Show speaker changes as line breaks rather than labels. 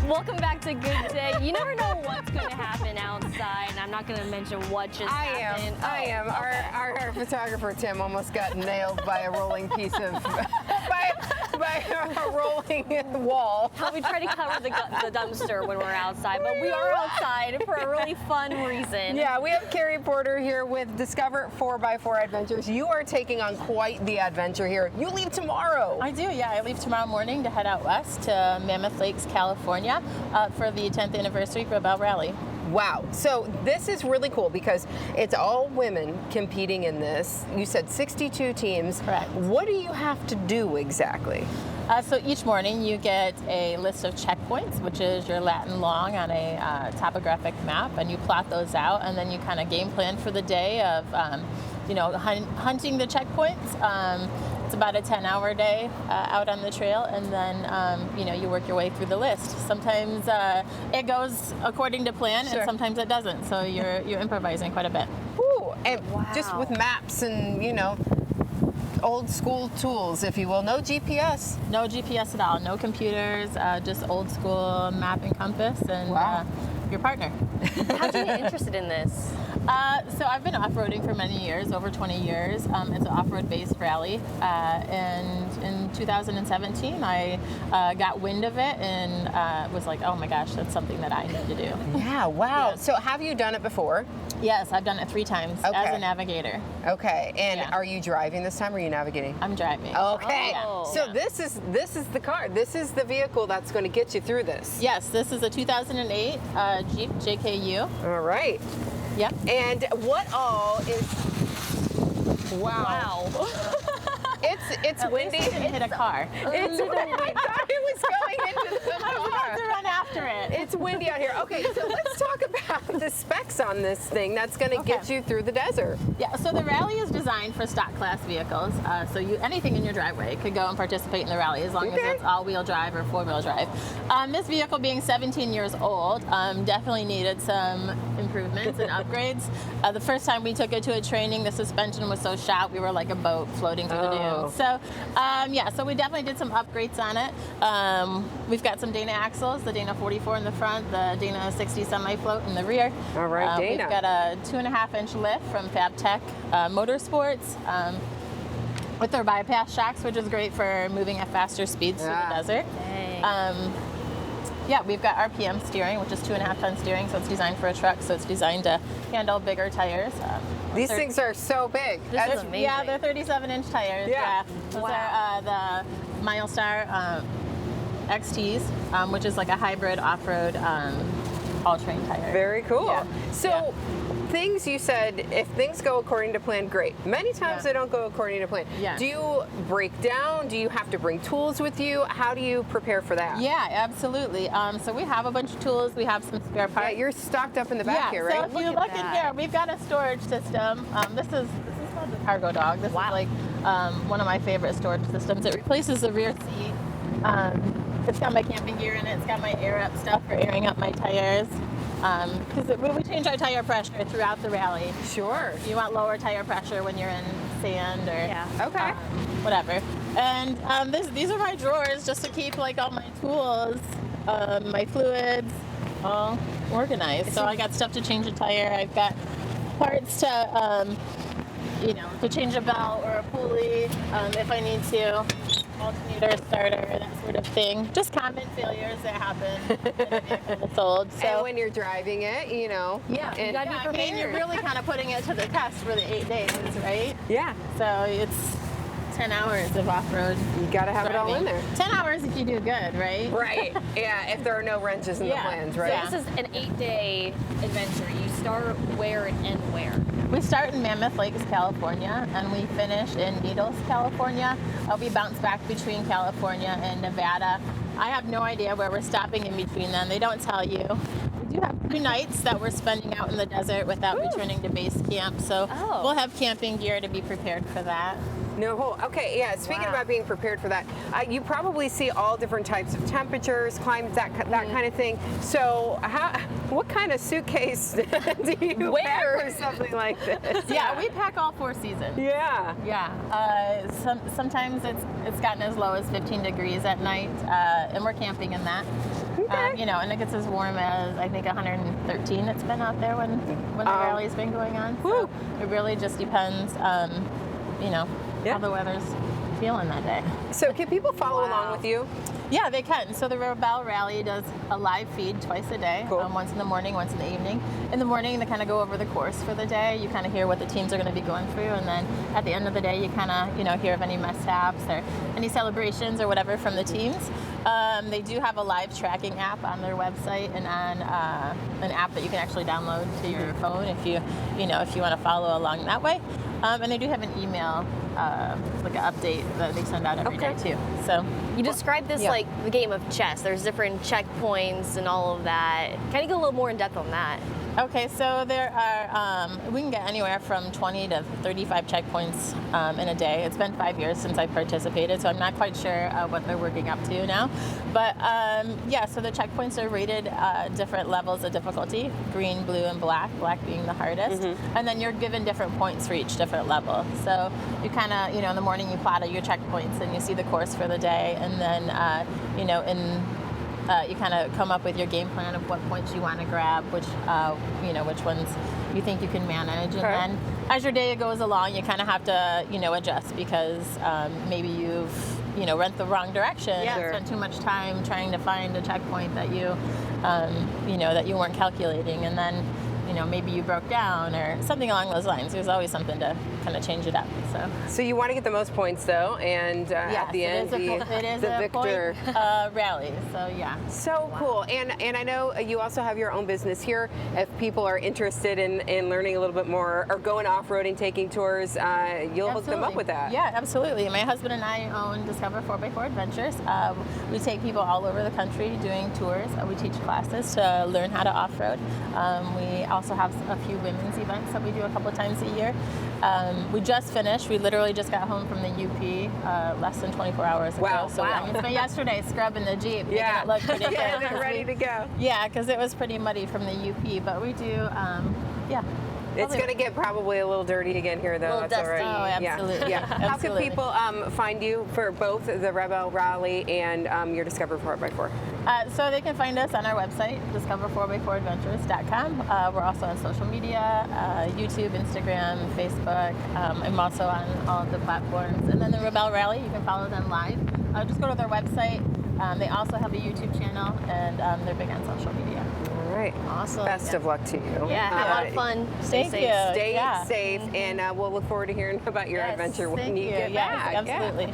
Welcome back to Good Day. You never know what's going to happen outside, and I'm not going to mention what just happened.
I am.
Okay.
Our photographer, Tim, almost got nailed by a rolling piece of, by a rolling wall.
Well, we try to cover the dumpster when we're outside, but we are outside for a really fun reason.
Yeah, we have Keri Porter here with Discover 4x4 Adventures. You are taking on quite the adventure here. You leave tomorrow.
I do, yeah. I leave tomorrow morning to head out west to Mammoth Lakes, California for the 10th anniversary Rebelle Rally.
Wow. So this is really cool because it's all women competing in this. You said 62 teams.
Correct.
What do you have to do exactly?
So each morning you get a list of checkpoints, which is your Latin long on a topographic map, and you plot those out, and then you kind of game plan for the day of, hunting the checkpoints. It's about a 10-hour day out on the trail, and then you work your way through the list. Sometimes it goes according to plan,
Sure.
and sometimes it doesn't. So you're improvising quite a bit.
Ooh, and
Wow.
just with maps and, old school tools, if you will. No GPS.
No GPS at all. No computers. Just old school map and compass, and
Wow.
your partner.
How'd you get interested in this?
So I've been off-roading for many years, over 20 years. It's an off-road based rally. And in 2017, I got wind of it and was like, oh my gosh, that's something that I need to do.
Yeah, wow.
Yeah.
So have you done it before?
Yes, I've done it 3 times as
Okay.
a navigator.
Okay. And
Yeah.
are you driving this time or are you navigating?
I'm driving.
Okay.
Oh.
So
Yeah.
this is the car. This is the vehicle that's going to get you through this.
Yes, this is a 2008 Jeep JKU.
All right.
Yep.
And what all is
Wow.
It's
At
windy.
least I didn't hit a car.
It's I thought it was going into the
I was about to
car.
run after it.
It's windy out here. Okay, so let's talk about the specs on this thing that's going to
Okay.
get you through the desert.
Yeah, so the rally is designed for stock class vehicles. So anything in your driveway could go and participate in the rally as long
Okay.
as it's all-wheel drive or four-wheel drive. This vehicle being 17 years old definitely needed some improvements and upgrades. The first time we took it to a training, the suspension was so shot we were like a boat floating through the
Oh.
dunes. So so we definitely did some upgrades on it. We've got some Dana axles, the Dana 44 in the front, the Dana 60 semi-float in the rear.
All right, Dana.
We've got a 2.5-inch lift from FabTech Motorsports with their bypass shocks, which is great for moving at faster speeds through
Yeah.
the desert.
Dang.
We've got RPM steering, which is 2.5-ton steering, so it's designed for a truck, so it's designed to handle bigger tires.
These things are so big.
This
That's
is amazing.
Yeah, they're 37-inch tires.
Yeah.
Those
Wow.
are the Milestar XTs, which is like a hybrid off-road all-terrain tire.
very cool.
Yeah.
So things you said, if things go according to plan, great. Many times
Yeah.
they don't go according to plan.
Yeah.
Do you break down? Do you have to bring tools with you? How do you prepare for that?
Yeah, absolutely. So we have a bunch of tools. We have some spare
Yeah,
parts.
you're stocked up in the back here,
So
right?
if you look in here, we've got a storage system. This is called the Cargo Dog. This
Wow.
is like one of my favorite storage systems. It replaces the rear seat. It's got my camping gear in it. It's got my air up stuff for airing up my tires. Because we change our tire pressure throughout the rally.
Sure.
You want lower tire pressure when you're in sand or
Yeah.
Okay.
whatever. And these are my drawers just to keep like all my tools, my fluids, all organized. So I got stuff to change a tire. I've got parts to change a belt or a pulley if I need to. Alternator, starter, that sort of thing. Just common failures that happen in a vehicle that's old. So
And when you're driving it,
yeah,
and
gotta be
I mean, you're
prepared.
really kind of putting it to the test for the 8 days, right?
yeah,
So it's 10 hours of off-road.
you got to have it all in there.
10 hours if you do good, right?
Right. Yeah, if there are no wrenches in
Yeah.
the plans, right?
Yeah.
This is an 8-day adventure. You start where and end where?
We start in Mammoth Lakes, California, and we finish in Needles, California. We bounce back between California and Nevada. I have no idea where we're stopping in between them. They don't tell you. We do have 2 nights that we're spending out in the desert without returning to base camp, so
Oh.
we'll have camping gear to be prepared for that.
No hole. Okay, yeah. Speaking about being prepared for that, you probably see all different types of temperatures, climates, that kind of thing. So, what kind of suitcase do you pack for something like this?
Yeah, we pack all 4 seasons.
Yeah.
Yeah. Sometimes it's gotten as low as 15 degrees at night, and we're camping in that.
Okay.
You know, and it gets as warm as I think 113. It's been out there when the rally's been going on. So it really just depends. You know, how the weather's feeling that day.
So can people follow along with you?
Yeah, they can. So the Rebelle Rally does a live feed twice a day, once in the morning, once in the evening. In the morning, they kind of go over the course for the day. You kind of hear what the teams are going to be going through, and then at the end of the day, you kind of hear of any mishaps or any celebrations or whatever from the teams. They do have a live tracking app on their website and on an app that you can actually download to your phone if you want to follow along that way. And they do have an email, like an update that they send out every day too. So
you described this like the game of chess. There's different checkpoints and all of that. Kind of go a little more in depth on that.
Okay, so there are, we can get anywhere from 20 to 35 checkpoints in a day. It's been 5 years since I participated, so I'm not quite sure what they're working up to now. But yeah, so the checkpoints are rated different levels of difficulty, green, blue, and black, black being the hardest. And then you're given different points for each different level. So you kind of, in the morning you plot out your checkpoints and you see the course for the day, and then, you kind of come up with your game plan of what points you want to grab, which ones you think you can manage. And then as your day goes along, you kind of have to, adjust because maybe you've, went the wrong direction. Spent too much time trying to find a checkpoint that you, that you weren't calculating. And then, maybe you broke down or something along those lines. There's always something to kind of change it up.
So you want to get the most points though, and at the end,
it is
the
a
victor.
Point, rally. So yeah.
So cool. And I know you also have your own business here. If people are interested in learning a little bit more or going off-roading, taking tours, you'll hook them up with that.
Yeah, absolutely. My husband and I own Discover 4x4 Adventures. We take people all over the country doing tours. We teach classes to learn how to off-road. We also have a few women's events that we do a couple of times a year. We just finished. We literally just got home from the UP less than 24 hours ago.
Wow.
So I spent yesterday scrubbing the Jeep, making it look pretty good.
Yeah, they're ready to go.
Yeah, because it was pretty muddy from the UP. But we do,
It's going to get probably a little dirty again here, though. That's all right.
Oh, absolutely.
Yeah. How can people find you for both the Rebelle Rally and your Discover 4x4?
So they can find us on our website, discover4x4adventures.com. We're also on social media, YouTube, Instagram, Facebook. I'm also on all of the platforms. And then the Rebelle Rally, you can follow them live. Just go to their website. They also have a YouTube channel, and they're big on social media.
All right.
Awesome.
Best of luck to you.
Yeah, have a lot of fun. Stay
Thank
safe.
you.
Stay safe, and we'll look forward to hearing about your adventure when you get back.
Absolutely.